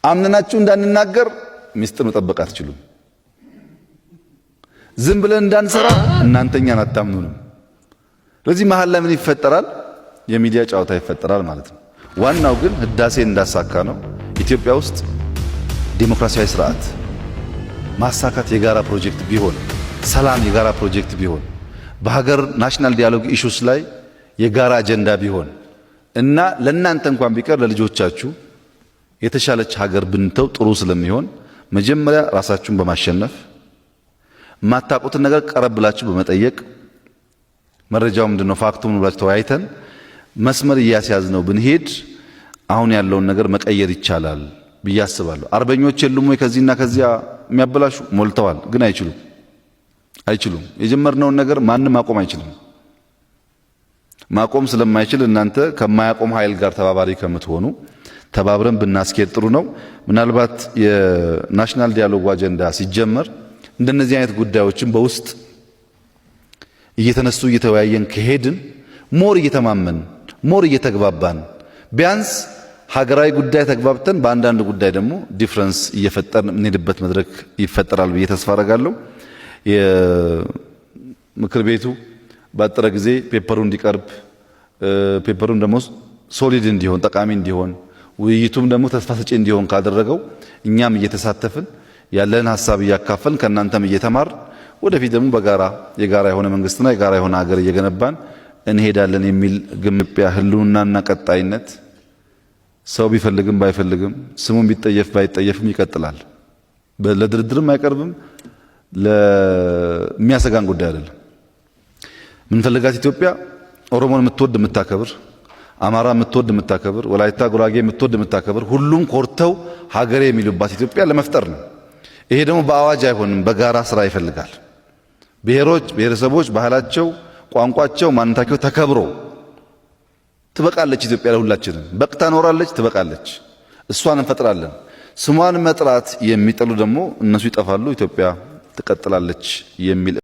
አምነናችሁ እንዳንናገር ሚስጥር መጠበቅ አትችሉም። ዝም ብለን እንዳንሰራ እናንተኛን አታምኑንም። ስለዚህ መሃል ላይ ምን ይፈጠራል? የሚዲያ ጨዋታ ይፈጠራል ማለት ነው። ዋናው ግን ህዳሴ እንዳሳካ ነው። ኢትዮጵያ ውስጥ ዲሞክራሲያዊ ስርዓት ማሳካት የጋራ ፕሮጀክት ቢሆን፣ ሰላም የጋራ ፕሮጀክት ቢሆን፣ በሀገር ናሽናል ዲያሎግ ኢሹስ ላይ የጋራ አጀንዳ ቢሆን እና ለእናንተ እንኳን ቢቀር ለልጆቻችሁ የተሻለች ሀገር ብንተው ጥሩ ስለሚሆን መጀመሪያ ራሳችሁን በማሸነፍ ማታውቁትን ነገር ቀረብ ብላችሁ በመጠየቅ መረጃው ምንድነው ፋክቱ ምን ብላችሁ ተወያይተን መስመር እያስያዝነው ብንሄድ አሁን ያለውን ነገር መቀየር ይቻላል ብዬ አስባለሁ። አርበኞች የሉም ወይ ከዚህና ከዚያ የሚያበላሹ? ሞልተዋል፣ ግን አይችሉም። የጀመርነውን ነገር ማንም ማቆም አይችልም። ማቆም ስለማይችል እናንተ ከማያቆም ኃይል ጋር ተባባሪ ከምትሆኑ ተባብረን ብናስኬድ ጥሩ ነው። ምናልባት የናሽናል ዲያሎግ አጀንዳ ሲጀመር እንደነዚህ አይነት ጉዳዮችን በውስጥ እየተነሱ እየተወያየን ከሄድን ሞር እየተማመን ሞር እየተግባባን ቢያንስ ሀገራዊ ጉዳይ ተግባብተን በአንዳንድ ጉዳይ ደግሞ ዲፍረንስ እየፈጠርን የምንሄድበት መድረክ ይፈጠራል ብዬ ተስፋ አደርጋለሁ። የምክር ቤቱ ባጠረ ጊዜ ፔፐሩ እንዲቀርብ ፔፐሩም ደግሞ ሶሊድ እንዲሆን ጠቃሚ እንዲሆን ውይይቱም ደግሞ ተስፋ ሰጪ እንዲሆን ካደረገው እኛም እየተሳተፍን ያለን ሐሳብ እያካፈልን ከናንተም እየተማር ወደፊት ደግሞ በጋራ የጋራ የሆነ መንግስትና የጋራ የሆነ ሀገር እየገነባን እንሄዳለን የሚል ግምጵያ ህልውናና ቀጣይነት ሰው ቢፈልግም ባይፈልግም ስሙን ቢጠየፍ ባይጠየፍም ይቀጥላል። ለድርድርም አይቀርብም። ለሚያሰጋን ጉዳይ አይደለም። ምን ፈልጋት ኢትዮጵያ ኦሮሞን የምትወድ የምታከብር፣ አማራ የምትወድ የምታከብር፣ ወላይታ ጉራጌ የምትወድ የምታከብር፣ ሁሉም ኮርተው ሀገሬ የሚሉባት ኢትዮጵያ ለመፍጠር ነው። ይሄ ደግሞ በአዋጅ አይሆንም፣ በጋራ ስራ ይፈልጋል። ብሔሮች፣ ብሔረሰቦች ባህላቸው፣ ቋንቋቸው፣ ማንነታቸው ተከብሮ ትበቃለች ኢትዮጵያ ለሁላችንም። በቅታ ኖራለች፣ ትበቃለች። እሷን እንፈጥራለን። ስሟን መጥራት የሚጠሉ ደግሞ እነሱ ይጠፋሉ፣ ኢትዮጵያ ትቀጥላለች የሚል